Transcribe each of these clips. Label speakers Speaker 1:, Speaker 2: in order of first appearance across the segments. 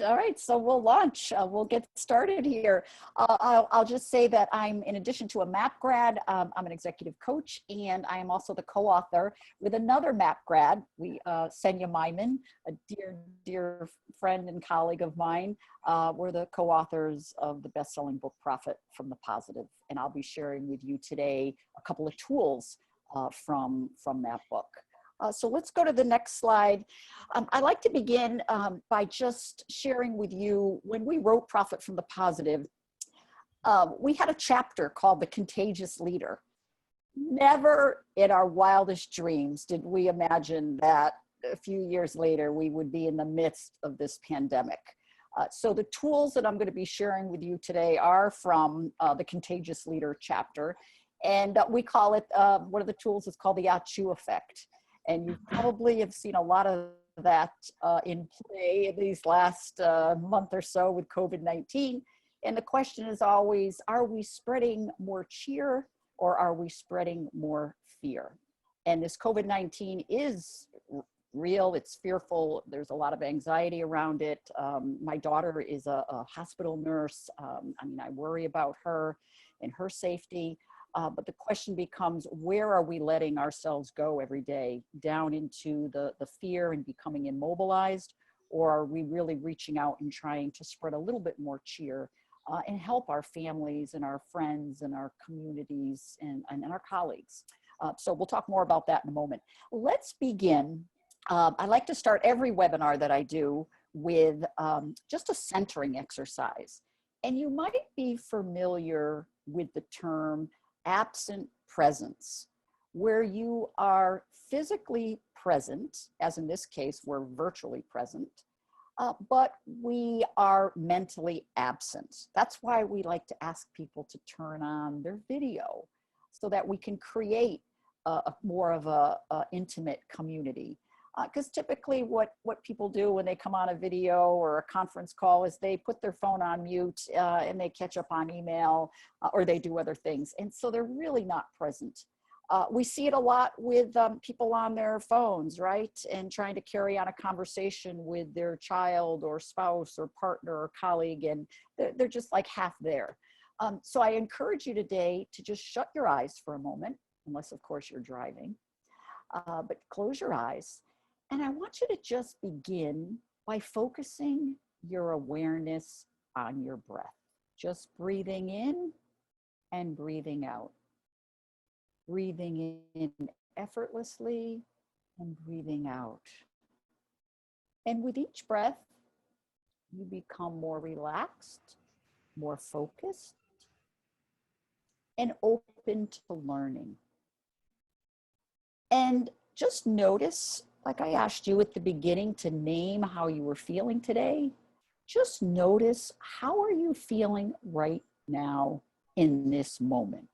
Speaker 1: All right. So we'll launch. We'll get started here. I'll just say that I'm, in addition to a MAPP grad, I'm an executive coach, and I am also the co-author with another MAPP grad, Senya Myman, a dear friend and colleague of mine. We're the co-authors of the best-selling book, Profit from the Positive, and I'll be sharing with you today a couple of tools from that book. So let's go to the next slide. I'd like to begin by just sharing with you, when we wrote Profit from the Positive, we had a chapter called The Contagious Leader. Never in our wildest dreams did we imagine that a few years later we would be in the midst of this pandemic. So the tools that I'm going to be sharing with you today are from the Contagious Leader chapter. And we call it, one of the tools is called the Contagion Effect. And you probably have seen a lot of that in play these last month or so with COVID-19. And the question is always, are we spreading more cheer or are we spreading more fear? And this COVID-19 is real, it's fearful, there's a lot of anxiety around it. My daughter is a hospital nurse. I worry about her and her safety. But the question becomes, where are we letting ourselves go every day? Down into the fear and becoming immobilized? Or are we really reaching out and trying to spread a little bit more cheer and help our families and our friends and our communities and our colleagues? So we'll talk more about that in a moment. Let's begin. I like to start every webinar that I do with just a centering exercise. And you might be familiar with the term absent presence, where you are physically present, as in this case, we're virtually present, but we are mentally absent. That's why we like to ask people to turn on their video so that we can create more of a intimate community. Because typically what people do when they come on a video or a conference call is they put their phone on mute and they catch up on email or they do other things. And so they're really not present. We see it a lot with people on their phones, right? And trying to carry on a conversation with their child or spouse or partner or colleague, and they're just like half there. So I encourage you today to just shut your eyes for a moment, unless of course you're driving, but close your eyes. And I want you to just begin by focusing your awareness on your breath. Just breathing in and breathing out. Breathing in effortlessly and breathing out. And with each breath, you become more relaxed, more focused, and open to learning. And just notice, like I asked you at the beginning to name how you were feeling today, just notice, how are you feeling right now in this moment?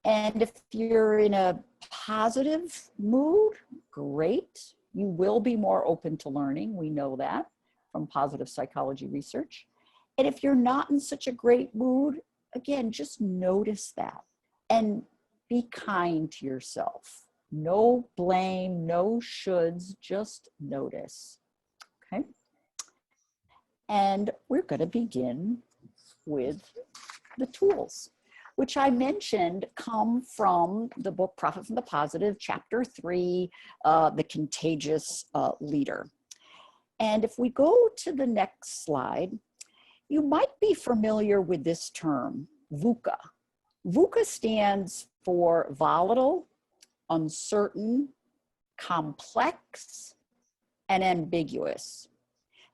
Speaker 1: And if you're in a positive mood, great. You will be more open to learning. We know that from positive psychology research. And if you're not in such a great mood, again, just notice that and be kind to yourself. No blame, no shoulds, just notice, okay? And we're going to begin with the tools, which I mentioned come from the book Profit from the Positive, Chapter 3, The Contagious Leader. And if we go to the next slide, you might be familiar with this term, VUCA. VUCA stands for volatile, uncertain, complex, and ambiguous.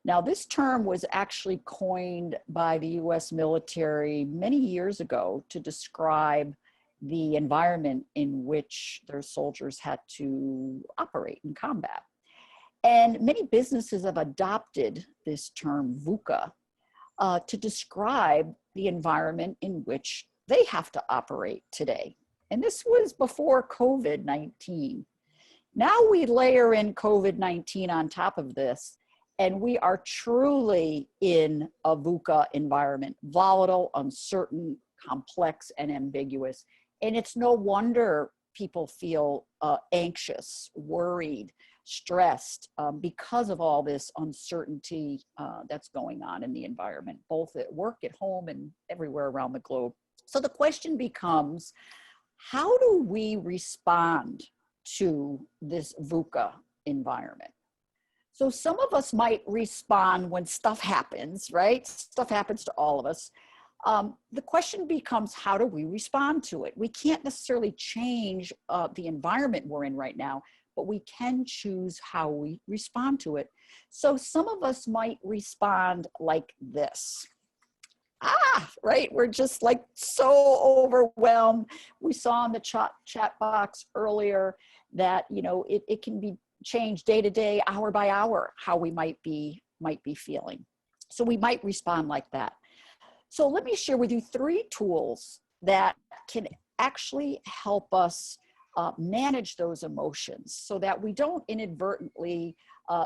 Speaker 1: Now, this term was actually coined by the US military many years ago to describe the environment in which their soldiers had to operate in combat. And many businesses have adopted this term VUCA to describe the environment in which they have to operate today. And this was before COVID-19. Now we layer in COVID-19 on top of this, and we are truly in a VUCA environment, volatile, uncertain, complex, and ambiguous. And it's no wonder people feel anxious, worried, stressed because of all this uncertainty that's going on in the environment, both at work, at home, and everywhere around the globe. So the question becomes, how do we respond to this VUCA environment? So some of us might respond when stuff happens, right? Stuff happens to all of us. The question becomes, how do we respond to it? We can't necessarily change the environment we're in right now, but we can choose how we respond to it. So some of us might respond like this. Right? We're just like so overwhelmed. We saw in the chat box earlier that, you know, it can be changed day to day, hour by hour, how we might be feeling. So we might respond like that. So let me share with you 3 tools that can actually help us manage those emotions so that we don't inadvertently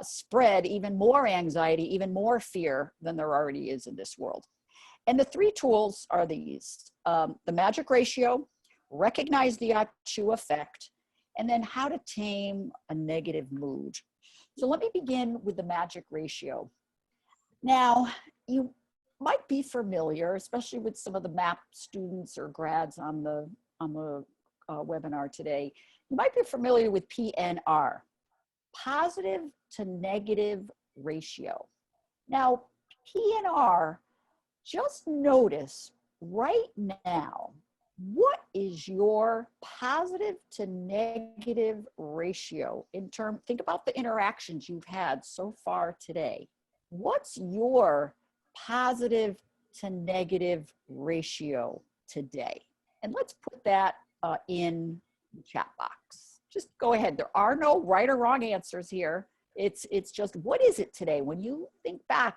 Speaker 1: spread even more anxiety, even more fear than there already is in this world. And the 3 tools are these: the magic ratio, recognize the actionable effect, and then how to tame a negative mood. So let me begin with the magic ratio. Now, you might be familiar, especially with some of the MAPP students or grads on the webinar today, you might be familiar with PNR, positive to negative ratio. Now, PNR, just notice right now, what is your positive to negative ratio in terms, think about the interactions you've had so far today. What's your positive to negative ratio today? And let's put that in the chat box. Just go ahead. There are no right or wrong answers here. It's just, what is it today? When you think back,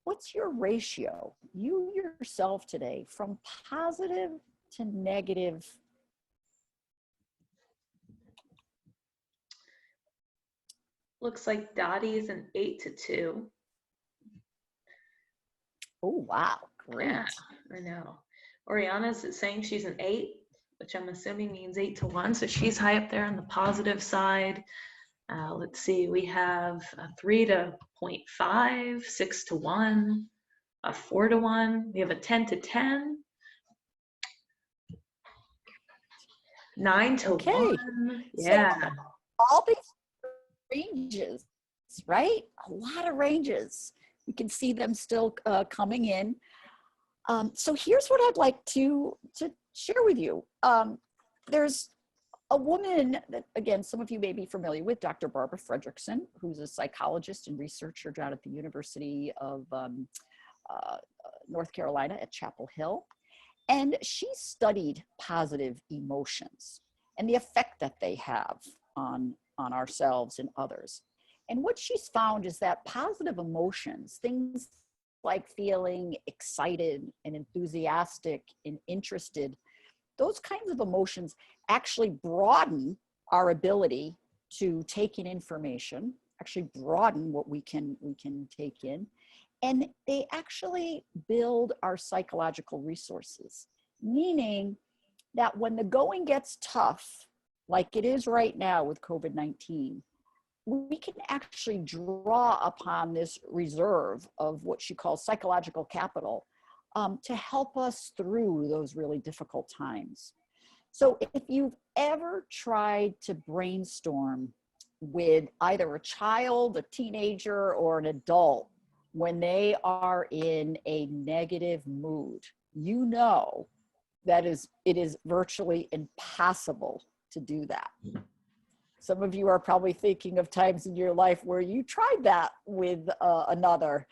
Speaker 1: what's your ratio, you yourself today, from positive to negative?
Speaker 2: Looks like Dottie's an 8 to 2.
Speaker 1: Oh, wow, great.
Speaker 2: Yeah, I know. Oriana's saying she's an 8, which I'm assuming means 8 to 1. So she's high up there on the positive side. Let's see, we have a 3 to 0.5, 6 to 1, a 4 to 1. We have a 10 to 10, 9 to 1. Yeah.
Speaker 1: So all these ranges, right? A lot of ranges. You can see them still coming in. So here's what I'd like to share with you. There's a woman that, again, some of you may be familiar with, Dr. Barbara Fredrickson, who's a psychologist and researcher down at the University of North Carolina at Chapel Hill. And she studied positive emotions and the effect that they have on ourselves and others. And what she's found is that positive emotions, things like feeling excited and enthusiastic and interested, those kinds of emotions actually broaden our ability to take in information, actually broaden what we can take in, and they actually build our psychological resources, meaning that when the going gets tough, like it is right now with COVID-19, we can actually draw upon this reserve of what she calls psychological capital to help us through those really difficult times. So if you've ever tried to brainstorm with either a child, a teenager, or an adult when they are in a negative mood, you know that it is virtually impossible to do that. Some of you are probably thinking of times in your life where you tried that with another.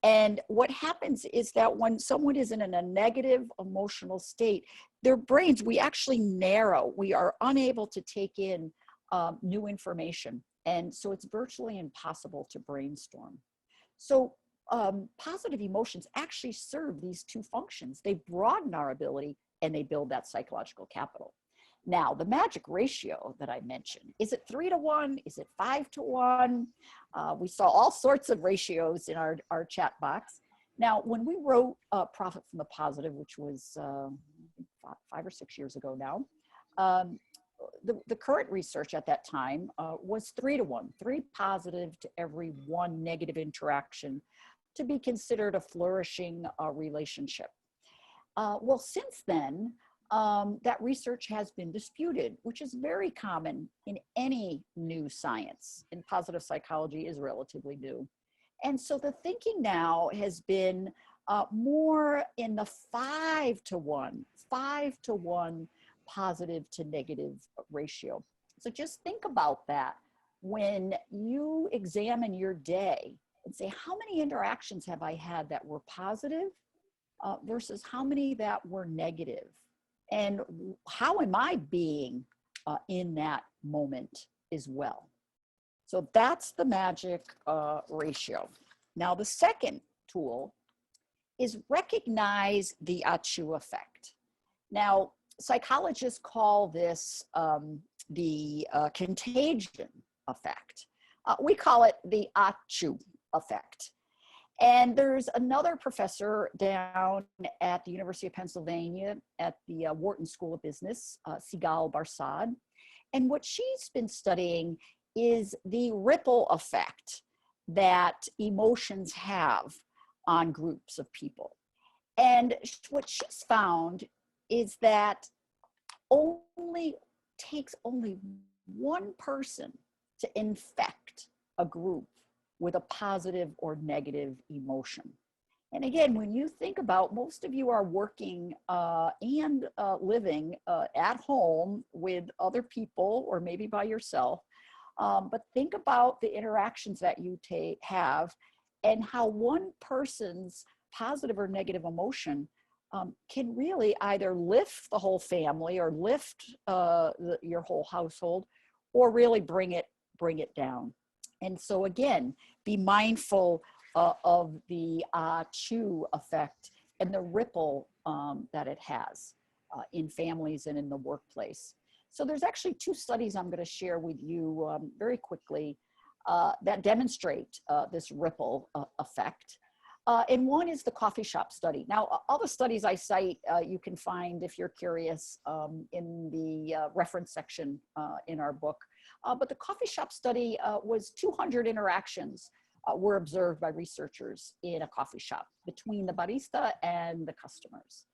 Speaker 1: And what happens is that when someone is in a negative emotional state, their brains, we actually narrow. We are unable to take in new information. And so it's virtually impossible to brainstorm. So positive emotions actually serve these 2 functions. They broaden our ability and they build that psychological capital. Now, the magic ratio that I mentioned, is it 3 to 1? Is it 5 to 1? We saw all sorts of ratios in our chat box. Now, when we wrote Profit from the Positive, which was 5 or 6 years ago now, the current research at that time was 3 to 1, 3 positive to every 1 negative interaction to be considered a flourishing relationship. Well, since then, that research has been disputed, which is very common in any new science, and positive psychology is relatively new. And so the thinking now has been more in the 5 to 1 positive to negative ratio. So just think about that when you examine your day and say, how many interactions have I had that were positive versus how many that were negative? And how am I being in that moment as well? So that's the magic ratio. Now, the second tool is recognize the Achu effect. Now, psychologists call this the contagion effect. We call it the Achu effect. And there's another professor down at the University of Pennsylvania at the Wharton School of Business, Sigal Barsad. And what she's been studying is the ripple effect that emotions have on groups of people. And what she's found is that takes only one person to infect a group with a positive or negative emotion. And again, when you think about, most of you are working and living at home with other people or maybe by yourself, but think about the interactions that you have and how one person's positive or negative emotion can really either lift the whole family or lift your whole household, or really bring it down. And so again, be mindful of the Chu effect and the ripple that it has in families and in the workplace. So there's actually 2 studies I'm going to share with you very quickly that demonstrate this ripple effect. And one is the coffee shop study. Now, all the studies I cite, you can find, if you're curious, in the reference section in our book. But the coffee shop study was 200 interactions were observed by researchers in a coffee shop between the barista and the customers.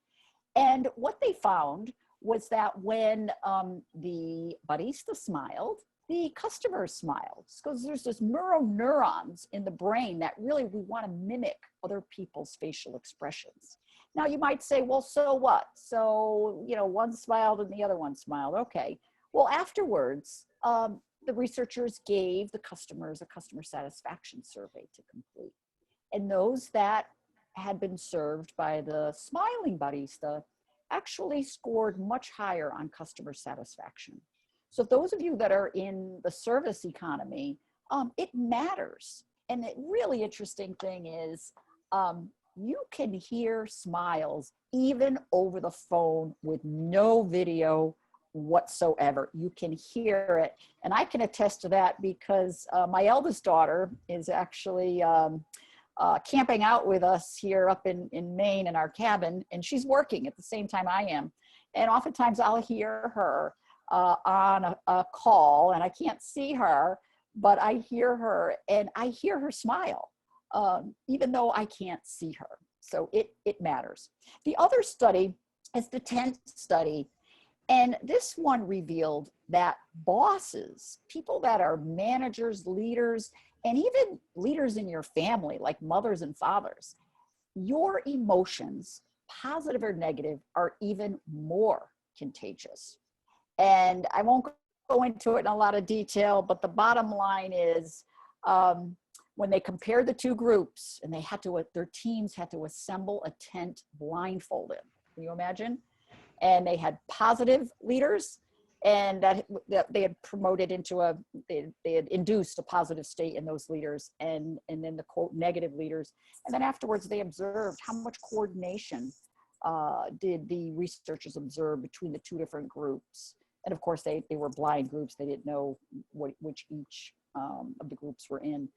Speaker 1: And what they found was that when the barista smiled, the customer smiled, because there's this neuroneurons in the brain that really we want to mimic other people's facial expressions. Now you might say, well, so what? So, you know, one smiled and the other one smiled. Okay. Well, afterwards, the researchers gave the customers a customer satisfaction survey to complete. And those that had been served by the smiling barista actually scored much higher on customer satisfaction. So those of you that are in the service economy, it matters. And the really interesting thing is you can hear smiles even over the phone with no video whatsoever. You can hear it. And I can attest to that because my eldest daughter is actually camping out with us here up in Maine in our cabin, and she's working at the same time I am. And oftentimes I'll hear her on a call, and I can't see her, but I hear her, and I hear her smile, even though I can't see her. So it matters. The other study is the 10th study, and this one revealed that bosses, people that are managers, leaders, and even leaders in your family, like mothers and fathers, your emotions, positive or negative, are even more contagious. And I won't go into it in a lot of detail, but the bottom line is when they compared the 2 groups, and their teams had to assemble a tent blindfolded. Can you imagine? And they had positive leaders, and that they had promoted into they had induced a positive state in those leaders, and then the quote negative leaders. And then afterwards they observed how much coordination did the researchers observe between the 2 different groups. And of course they were blind groups. They didn't know which each of the groups were in.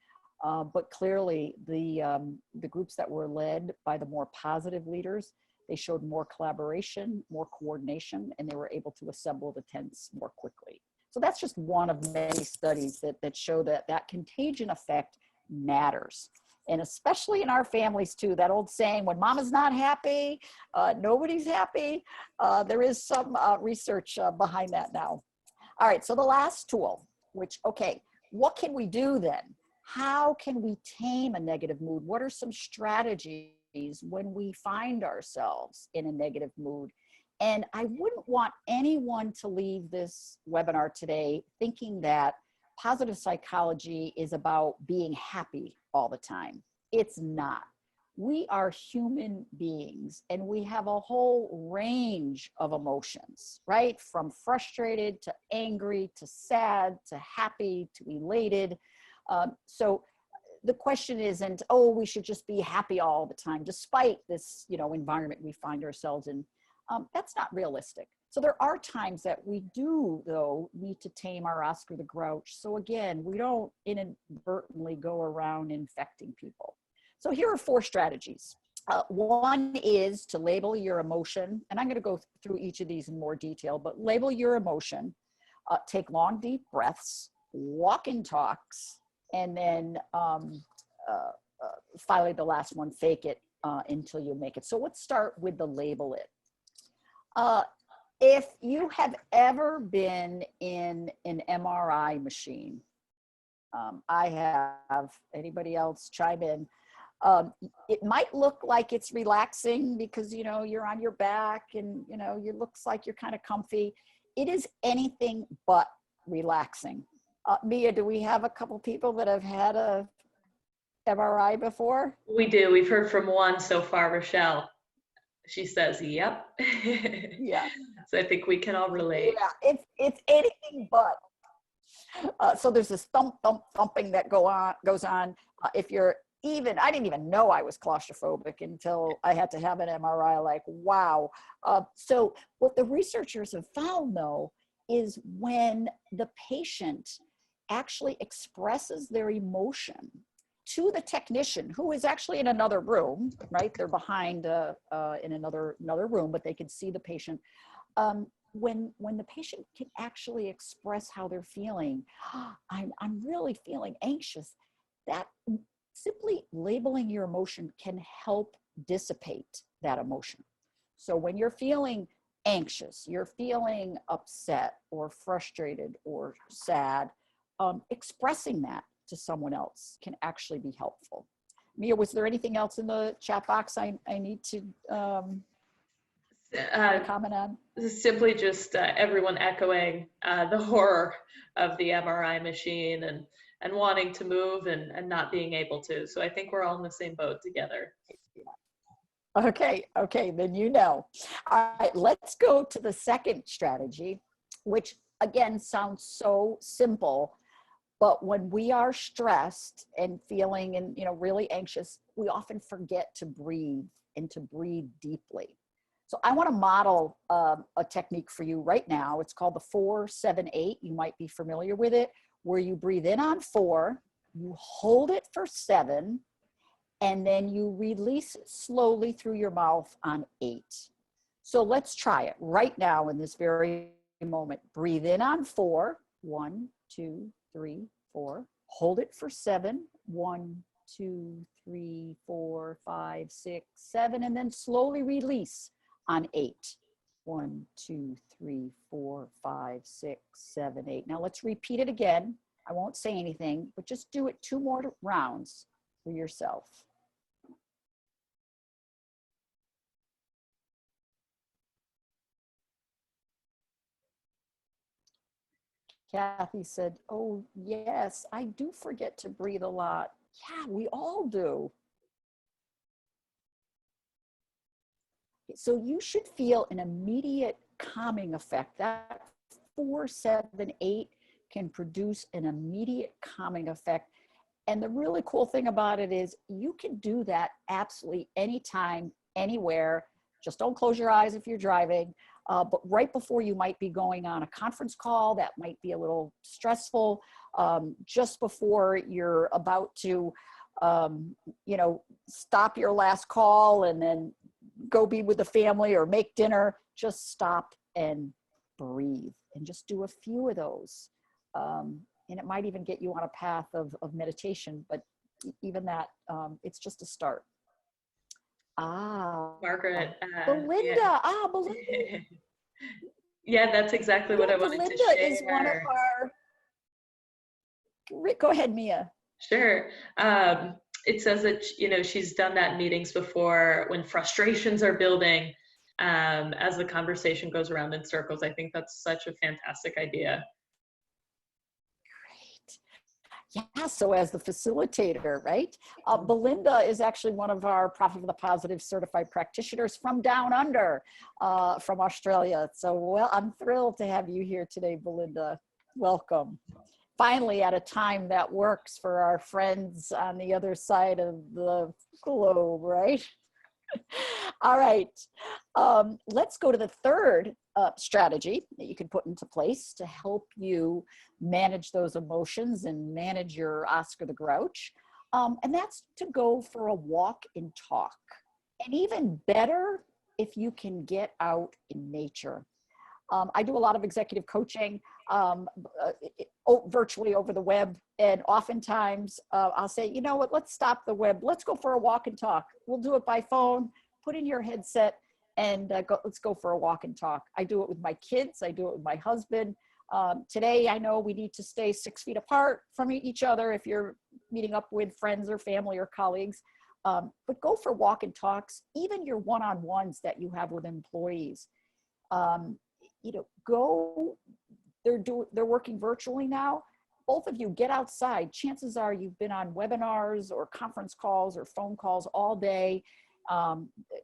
Speaker 1: But clearly the groups that were led by the more positive leaders, They showed more collaboration, more coordination, and they were able to assemble the tents more quickly. So that's just one of many studies that show that contagion effect matters. And especially in our families too, that old saying, when mama's not happy, nobody's happy. There is some research behind that now. All right, so the last tool, which, okay, what can we do then? How can we tame a negative mood? What are some strategies when we find ourselves in a negative mood? And I wouldn't want anyone to leave this webinar today thinking that positive psychology is about being happy all the time. It's not. We are human beings and we have a whole range of emotions, right? From frustrated to angry to sad to happy to elated. So the question isn't, oh, we should just be happy all the time, despite this, environment we find ourselves in. That's not realistic. So there are times that we do, though, need to tame our Oscar the Grouch. So again, we don't inadvertently go around infecting people. So here are 4 strategies. One is to label your emotion, and I'm going to go through each of these in more detail, but label your emotion, take long, deep breaths, walk and talks, and then finally the last one, fake it until you make it. So let's start with the label it. If you have ever been in an MRI machine, I have, anybody else chime in? It might look like it's relaxing because, you're on your back and, it looks like you're kind of comfy. It is anything but relaxing. Mia, do we have a couple people that have had a MRI before?
Speaker 2: We do. We've heard from one so far, Rochelle. She says, yep.
Speaker 1: Yeah.
Speaker 2: So I think we can all relate.
Speaker 1: Yeah, it's anything but. So there's this thumping that goes on. If you're I didn't even know I was claustrophobic until I had to have an MRI, like, wow. So what the researchers have found, though, is when the patient actually expresses their emotion to the technician, who is actually in another room, right? They're behind in another room, but they can see the patient. When the patient can actually express how they're feeling, I'm really feeling anxious, that simply labeling your emotion can help dissipate that emotion. So when you're feeling anxious, you're feeling upset or frustrated or sad, expressing that to someone else can actually be helpful. Mia, was there anything else in the chat box I need to comment on?
Speaker 2: Simply just everyone echoing the horror of the MRI machine and wanting to move and not being able to. So I think we're all in the same boat together.
Speaker 1: Okay, then All right, let's go to the second strategy, which again sounds so simple, but when we are stressed and feeling and really anxious, we often forget to breathe and to breathe deeply. So I want to model a technique for you right now. It's called the 4-7-8. You might be familiar with it, where you breathe in on 4, you hold it for 7, and then you release it slowly through your mouth on 8. So let's try it right now in this very moment. Breathe in on 4, 1, 2, 3, 4. Hold it for 7, 1, 2, 3, 4, 5, 6, 7, and then slowly release on 8. 1, 2, 3, 4, 5, 6, 7, 8. Now let's repeat it again. I won't say anything, but just do it 2 more rounds for yourself. Kathy said, oh yes, I do forget to breathe a lot. Yeah, we all do. So you should feel an immediate calming effect. That 4-7-8 can produce an immediate calming effect. And the really cool thing about it is you can do that absolutely anytime, anywhere. Just don't close your eyes if you're driving. But right before you might be going on a conference call that might be a little stressful, just before you're about to, stop your last call and then go be with the family or make dinner, just stop and breathe and just do a few of those. And it might even get you on a path of meditation, but even that, it's just a start.
Speaker 2: Margaret.
Speaker 1: Belinda.
Speaker 2: Yeah.
Speaker 1: Belinda.
Speaker 2: Yeah, that's exactly what I wanted to
Speaker 1: Belinda
Speaker 2: share.
Speaker 1: is one of our, go ahead, Mia.
Speaker 2: Sure. It says that, you know, she's done that in meetings before when frustrations are building, as the conversation goes around in circles. I think that's such a fantastic idea.
Speaker 1: Yeah, so as the facilitator, right? Belinda is actually one of our Profit for the Positive certified practitioners from down under, from Australia. So, well, I'm thrilled to have you here today, Belinda. Welcome. Finally, at a time that works for our friends on the other side of the globe, right? All right, let's go to the third strategy that you can put into place to help you manage those emotions and manage your Oscar the Grouch. And that's to go for a walk and talk. And even better, if you can get out in nature. I do a lot of executive coaching virtually over the web. And oftentimes I'll say, you know what, let's stop the web. Let's go for a walk and talk. We'll do it by phone, put in your headset and let's go for a walk and talk. I do it with my kids. I do it with my husband. Today, I know we need to stay 6 feet apart from each other if you're meeting up with friends or family or colleagues. But go for walk and talks, even your one-on-ones that you have with employees. You know, go, they're working virtually now. Both of you get outside. Chances are you've been on webinars or conference calls or phone calls all day.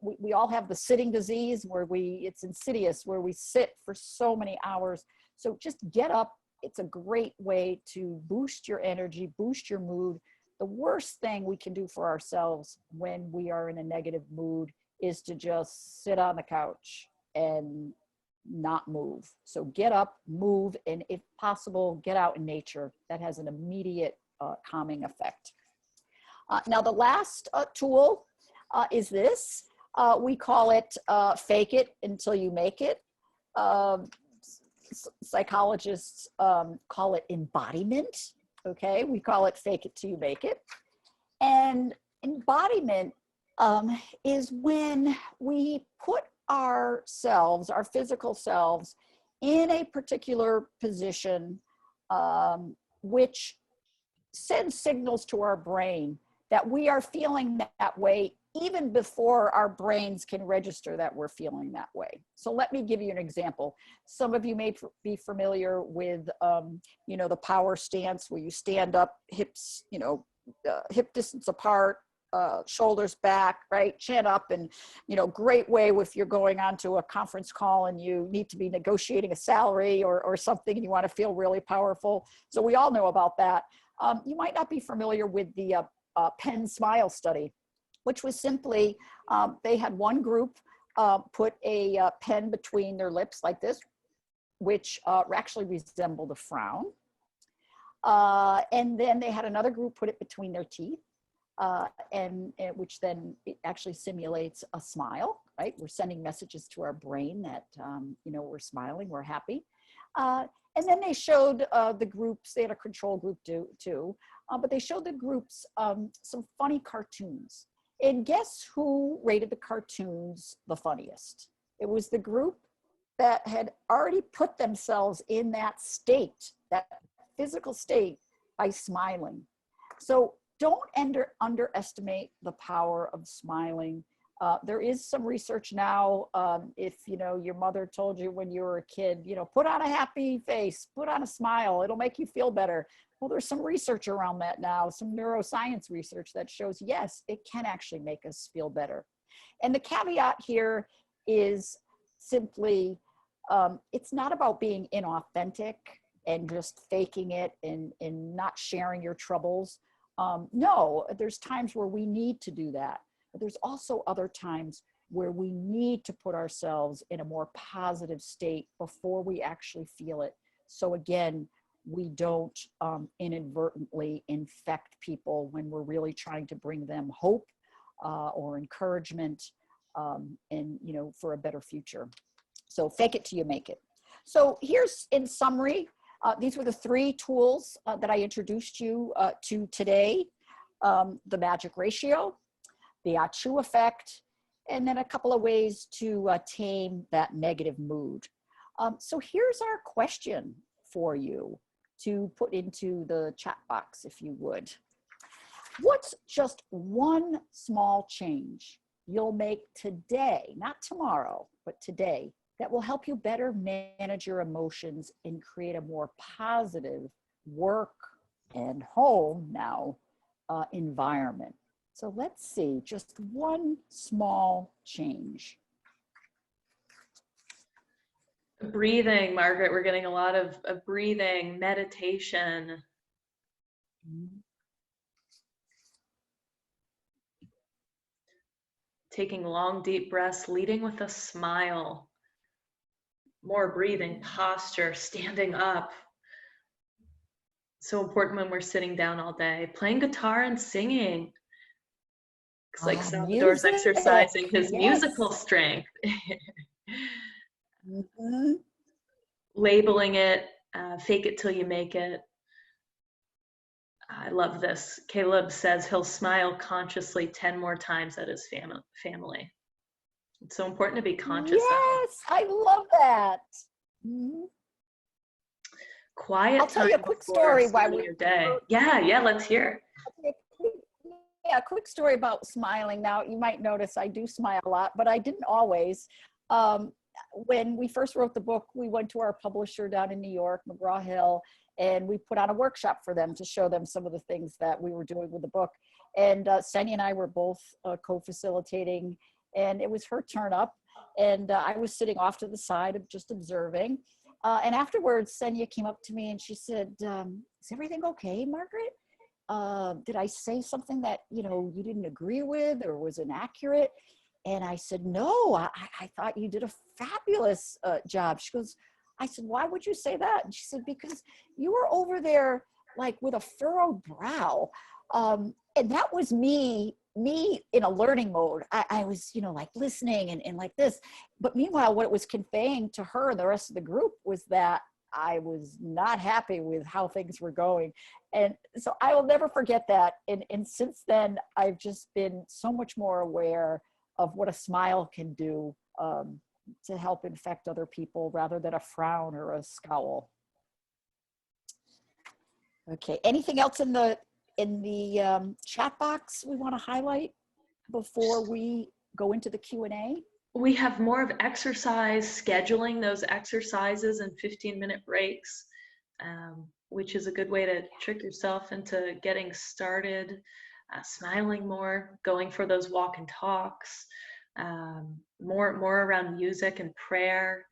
Speaker 1: We all have the sitting disease where it's insidious, where we sit for so many hours. So just get up. It's a great way to boost your energy, boost your mood. The worst thing we can do for ourselves when we are in a negative mood is to just sit on the couch and not move. So get up, move, and if possible, get out in nature. That has an immediate calming effect. Now, the last tool is this. We call it fake it until you make it. Psychologists call it embodiment. Okay, we call it fake it till you make it. And embodiment is when we put ourselves, our physical selves, in a particular position, which sends signals to our brain that we are feeling that way even before our brains can register that we're feeling that way. So let me give you an example. Some of you may be familiar with, you know, the power stance where you stand up, hips, you know, hip distance apart, shoulders back, right? Chin up, and, you know, great way if you're going on to a conference call and you need to be negotiating a salary or something and you want to feel really powerful. So we all know about that. You might not be familiar with the Penn Smile study, which was simply, they had one group put a pen between their lips like this, which actually resembled a frown. And then they had another group put it between their teeth, which then it actually simulates a smile, right? We're sending messages to our brain that, you know, we're smiling, we're happy. And then they showed the groups, they had a control group too, but they showed the groups some funny cartoons. And guess who rated the cartoons the funniest? It was the group that had already put themselves in that state, that physical state, by smiling. So don't underestimate the power of smiling. There is some research now. If, you know, your mother told you when you were a kid, you know, put on a happy face, put on a smile, it'll make you feel better. Well, there's some research around that now, some neuroscience research that shows, yes, it can actually make us feel better. And the caveat here is simply, it's not about being inauthentic and just faking it and not sharing your troubles. No, there's times where we need to do that. But there's also other times where we need to put ourselves in a more positive state before we actually feel it. So again, we don't inadvertently infect people when we're really trying to bring them hope or encouragement. and, you know, for a better future. So fake it till you make it. So here's, in summary, these were the 3 tools that I introduced you to today. The magic ratio, the Achu effect, and then a couple of ways to tame that negative mood. So here's our question for you to put into the chat box, if you would. What's just one small change you'll make today, not tomorrow, but today, that will help you better manage your emotions and create a more positive work and home now environment? So let's see, just one small change.
Speaker 2: Breathing, Margaret, we're getting a lot of breathing, meditation. Taking long, deep breaths, leading with a smile. More breathing, posture, standing up. So important when we're sitting down all day. Playing guitar and singing. It's like Salvador's
Speaker 1: Music.
Speaker 2: exercising his
Speaker 1: Yes.
Speaker 2: musical strength.
Speaker 1: Mm-hmm.
Speaker 2: Labeling it, fake it till you make it. I love this. Caleb says he'll smile consciously 10 more times at his family. It's so important to be conscious
Speaker 1: Yes, I love that. Mm-hmm.
Speaker 2: Quiet
Speaker 1: I'll tell you a quick story while we
Speaker 2: your day. Yeah, let's hear.
Speaker 1: Yeah, a quick story about smiling. Now, you might notice I do smile a lot, but I didn't always. When we first wrote the book, we went to our publisher down in New York, McGraw-Hill, and we put on a workshop for them to show them some of the things that we were doing with the book. And Senya and I were both co-facilitating, and it was her turn up. And I was sitting off to the side of just observing. And afterwards, Senya came up to me and she said, is everything okay, Margaret? Did I say something that, you know, you didn't agree with or was inaccurate? And I said, no, I thought you did a fabulous job. She goes, I said, why would you say that? And she said, because you were over there like with a furrowed brow. And that was me in a learning mode. I was, you know, like listening and like this. But meanwhile, what it was conveying to her and the rest of the group was that I was not happy with how things were going. And so I will never forget that. And since then, I've just been so much more aware of what a smile can do to help infect other people rather than a frown or a scowl. Okay, anything else in the chat box we want to highlight before we go into the Q&A?
Speaker 2: We have more of exercise, scheduling those exercises and 15-minute breaks, which is a good way to trick yourself into getting started, smiling more, going for those walk and talks, more around music and prayer.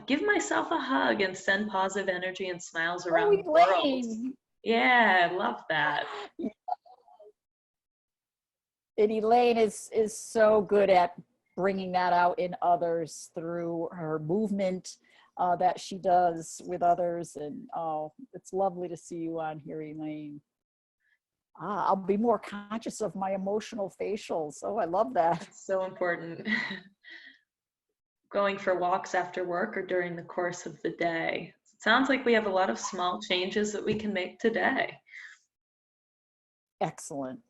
Speaker 2: Give myself a hug and send positive energy and smiles around the world. Yeah, I love that.
Speaker 1: And Elaine is so good at bringing that out in others through her movement that she does with others. And oh, it's lovely to see you on here, Elaine. I'll be more conscious of my emotional facials. Oh, I love that.
Speaker 2: It's so important. Going for walks after work or during the course of the day. It sounds like we have a lot of small changes that we can make today.
Speaker 1: Excellent.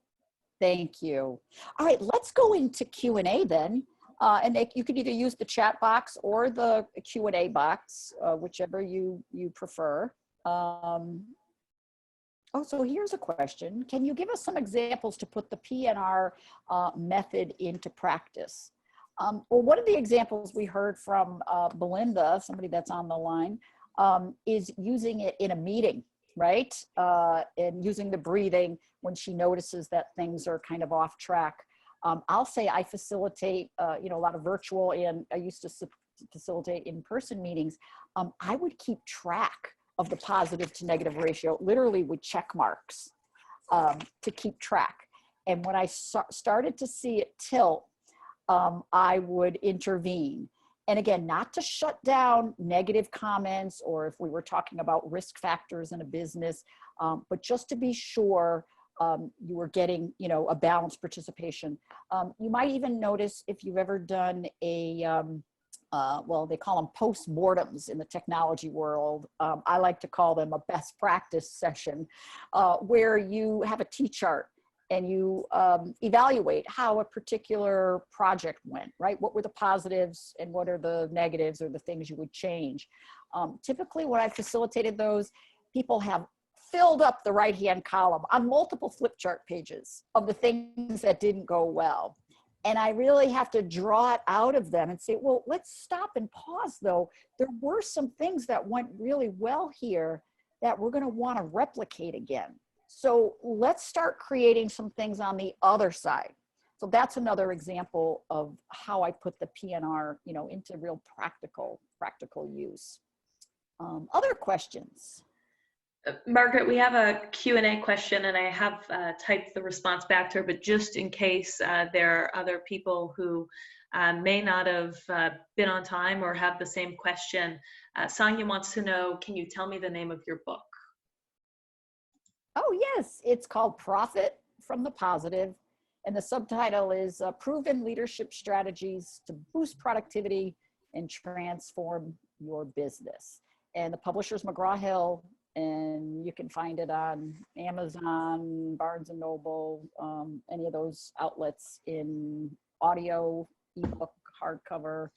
Speaker 1: Thank you. All right, let's go into Q&A then. And you can either use the chat box or the Q&A box, whichever you prefer. Oh, so here's a question. Can you give us some examples to put the PNR method into practice? Well, one of the examples we heard from Belinda, somebody that's on the line, is using it in a meeting, right? And using the breathing when she notices that things are kind of off track. I'll say I facilitate, you know, a lot of virtual, and I used to facilitate in-person meetings. I would keep track of the positive to negative ratio, literally with check marks to keep track. And when I started to see it tilt, I would intervene. And again, not to shut down negative comments, or if we were talking about risk factors in a business, but just to be sure you were getting, you know, a balanced participation. You might even notice if you've ever done a, well, they call them post-mortems in the technology world. I like to call them a best practice session, where you have a T-chart and you evaluate how a particular project went, right? What were the positives and what are the negatives or the things you would change? Typically when I facilitated those, people have filled up the right-hand column on multiple flip chart pages of the things that didn't go well. And I really have to draw it out of them and say, well, let's stop and pause though. There were some things that went really well here that we're gonna wanna replicate again. So let's start creating some things on the other side. So that's another example of how I put the PNR, you know, into real practical use. Other questions?
Speaker 2: Margaret, we have a Q&A question, and I have typed the response back to her, but just in case there are other people who may not have been on time or have the same question, Sonia wants to know, can you tell me the name of your book?
Speaker 1: Oh yes, it's called Profit from the Positive, and the subtitle is Proven Leadership Strategies to Boost Productivity and Transform Your Business. And the publisher is McGraw-Hill, and you can find it on Amazon, Barnes and Noble, any of those outlets in audio, ebook, hardcover,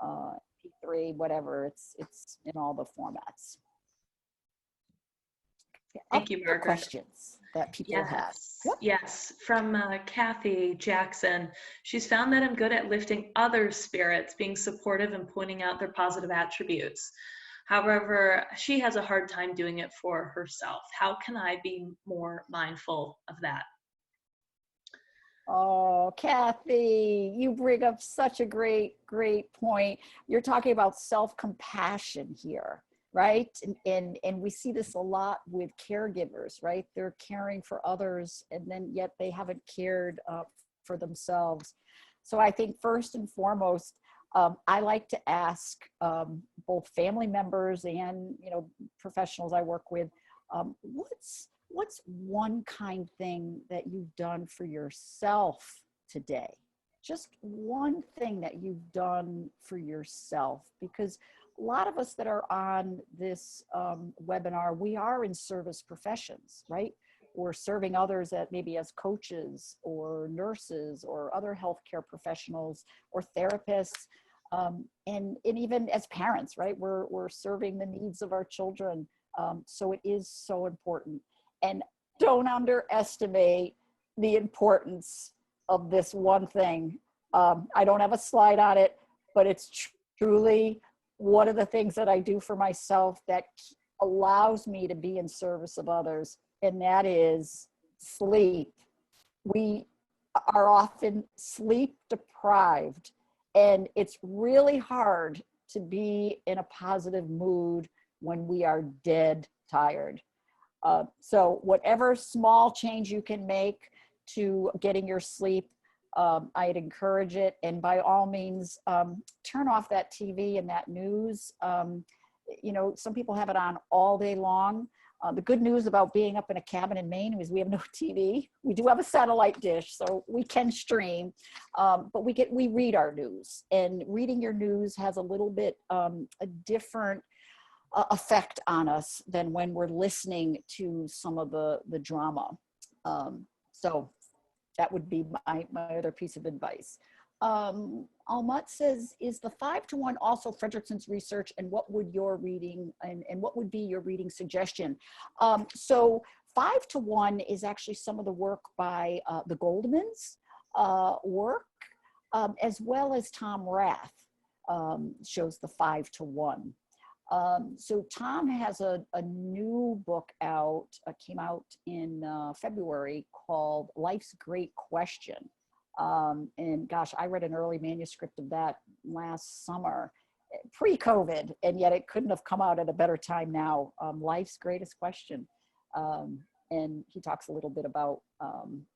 Speaker 1: P3, whatever. It's in all the formats.
Speaker 2: Thank you, Margaret.
Speaker 1: Questions that people have. Yep.
Speaker 2: Yes, from Kathy Jackson. She's found that I'm good at lifting others' spirits, being supportive and pointing out their positive attributes. However, she has a hard time doing it for herself. How can I be more mindful of that?
Speaker 1: Oh, Kathy, you bring up such a great point. You're talking about self-compassion here, right? And we see this a lot with caregivers, right? They're caring for others, and then yet they haven't cared for themselves. So I think first and foremost, I like to ask both family members and, you know, professionals I work with, what's one kind thing that you've done for yourself today? Just one thing that you've done for yourself, because a lot of us that are on this webinar, we are in service professions, right? We're serving others at maybe as coaches or nurses or other healthcare professionals or therapists, and even as parents, right? We're serving the needs of our children. So it is so important. And don't underestimate the importance of this one thing. I don't have a slide on it, but it's truly one of the things that I do for myself that allows me to be in service of others, and that is sleep. We are often sleep deprived, and it's really hard to be in a positive mood when we are dead tired. So whatever small change you can make to getting your sleep, I'd encourage it. And by all means, turn off that TV and that news. You know, some people have it on all day long. The good news about being up in a cabin in Maine is we have no TV. We do have a satellite dish, so we can stream, but we read our news, and reading your news has a little bit a different effect on us than when we're listening to some of the drama. So that would be my other piece of advice. Almut says, is the 5-to-1 also Fredrickson's research, and what would your reading and what would be your reading suggestion? So 5-to-1 is actually some of the work by the Goldmans work, as well as Tom Rath shows the 5-to-1. So Tom has a new book out, came out in February, called Life's Great Question. And gosh, I read an early manuscript of that last summer, pre-COVID, and yet it couldn't have come out at a better time now. Life's Greatest Question. And he talks a little bit about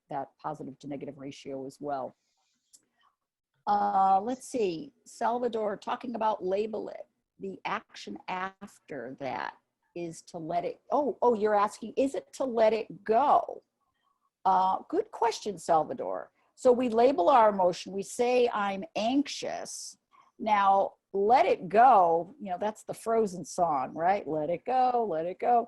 Speaker 1: that positive to negative ratio as well. Let's see, Salvador talking about label it. The action after that is to let it, oh, you're asking, is it to let it go? Good question, Salvador. So we label our emotion. We say, I'm anxious. Now, let it go. You know, that's the Frozen song, right? Let it go, let it go.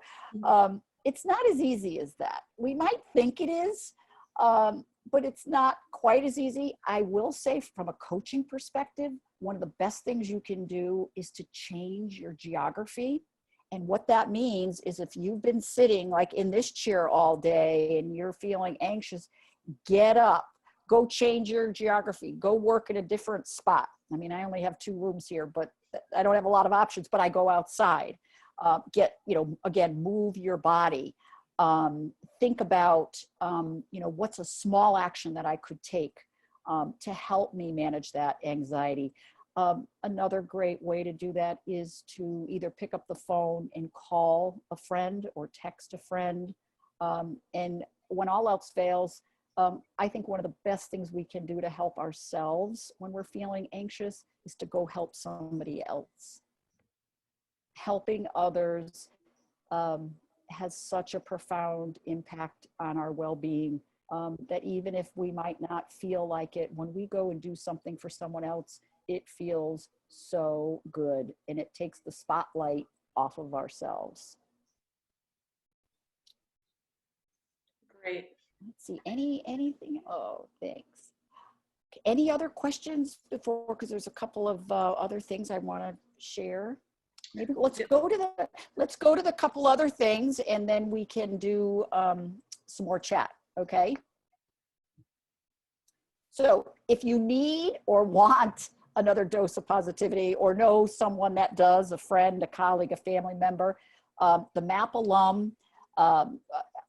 Speaker 1: It's not as easy as that. We might think it is, but it's not quite as easy. I will say, from a coaching perspective, one of the best things you can do is to change your geography. And what that means is, if you've been sitting like in this chair all day and you're feeling anxious, get up, go change your geography, go work in a different spot. I mean, I only have 2 rooms here, but I don't have a lot of options, but I go outside, again, move your body. Think about, what's a small action that I could take to help me manage that anxiety. Another great way to do that is to either pick up the phone and call a friend or text a friend. And when all else fails, I think one of the best things we can do to help ourselves when we're feeling anxious is to go help somebody else. Helping others has such a profound impact on our well-being that even if we might not feel like it, when we go and do something for someone else, it feels so good, and it takes the spotlight off of ourselves.
Speaker 2: Great.
Speaker 1: Let's see, anything? Oh, thanks. Any other questions before, because there's a couple of other things I want to share. Maybe let's go to the couple other things, and then we can do some more chat. Okay. So if you need or want another dose of positivity, or know someone that does, a friend, a colleague, a family member, the MAPP alum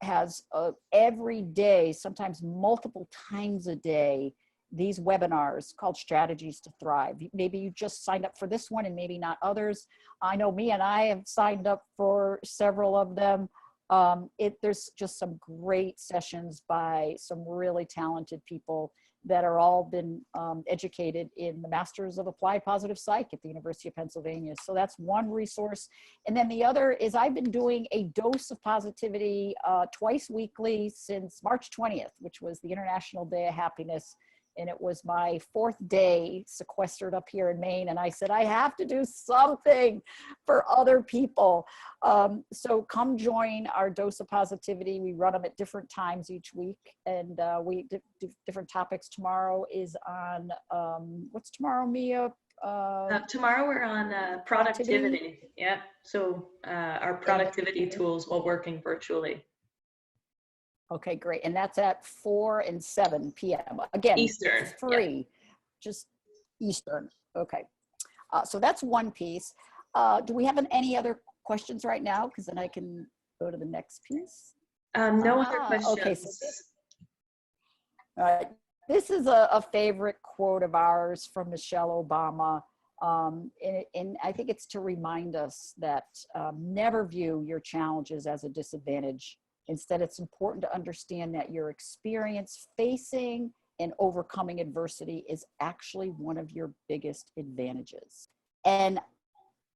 Speaker 1: has every day, sometimes multiple times a day, these webinars called Strategies to Thrive. Maybe you just signed up for this one and maybe not others. I know me and I have signed up for several of them. There's just some great sessions by some really talented people that are all been educated in the Masters of Applied Positive Psych at the University of Pennsylvania. So that's one resource. And then the other is, I've been doing a dose of positivity twice weekly since March 20th, which was the International Day of Happiness. And it was my 4th day sequestered up here in Maine. And I said, I have to do something for other people. So come join our dose of positivity. We run them at different times each week. And we do different topics. Tomorrow is on, what's tomorrow, Mia?
Speaker 2: Tomorrow we're on productivity. Yeah. So our productivity tools while working virtually.
Speaker 1: Okay, great. And that's at 4 and 7 p.m. Again,
Speaker 2: Eastern.
Speaker 1: Free, just Eastern. Okay. So that's one piece. Do we have any other questions right now? Because then I can go to the next piece.
Speaker 2: No other questions.
Speaker 1: Okay. So all right. This is a favorite quote of ours from Michelle Obama. And I think it's to remind us that never view your challenges as a disadvantage. Instead, it's important to understand that your experience facing and overcoming adversity is actually one of your biggest advantages. And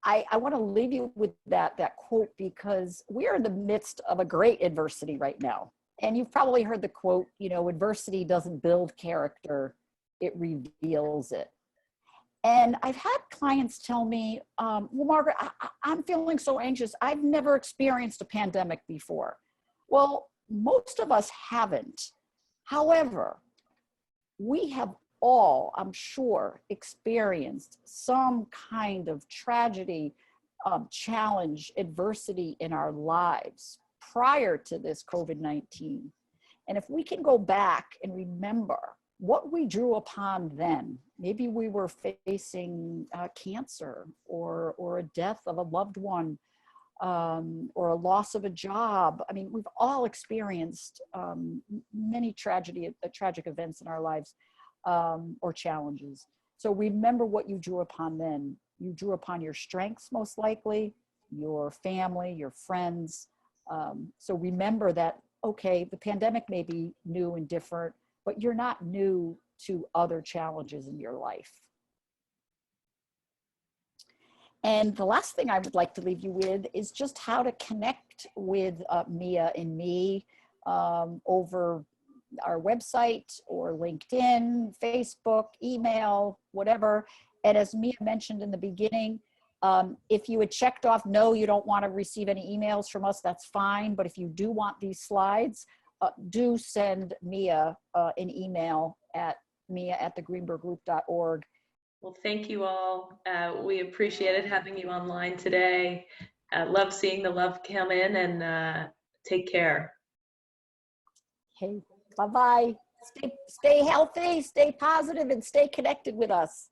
Speaker 1: I want to leave you with that quote, because we are in the midst of a great adversity right now. And you've probably heard the quote, adversity doesn't build character, it reveals it. And I've had clients tell me, well, Margaret, I'm feeling so anxious. I've never experienced a pandemic before. Well, most of us haven't. However, we have all, I'm sure, experienced some kind of tragedy, challenge, adversity in our lives prior to this COVID-19. And if we can go back and remember what we drew upon then, maybe we were facing cancer or a death of a loved one, or a loss of a job. I mean, we've all experienced many tragic events in our lives, or challenges. So remember what you drew upon then. You drew upon your strengths, most likely, your family, your friends. So remember that, okay, the pandemic may be new and different, but you're not new to other challenges in your life. And the last thing I would like to leave you with is just how to connect with Mia and me over our website or LinkedIn, Facebook, email, whatever. And as Mia mentioned in the beginning, if you had checked off, no, you don't want to receive any emails from us, that's fine. But if you do want these slides, do send Mia an email at mia@thegreenberggroup.org.
Speaker 2: Well, thank you all. We appreciated having you online today. Love seeing the love come in, and take care.
Speaker 1: Okay, bye-bye. Stay healthy, stay positive, and stay connected with us.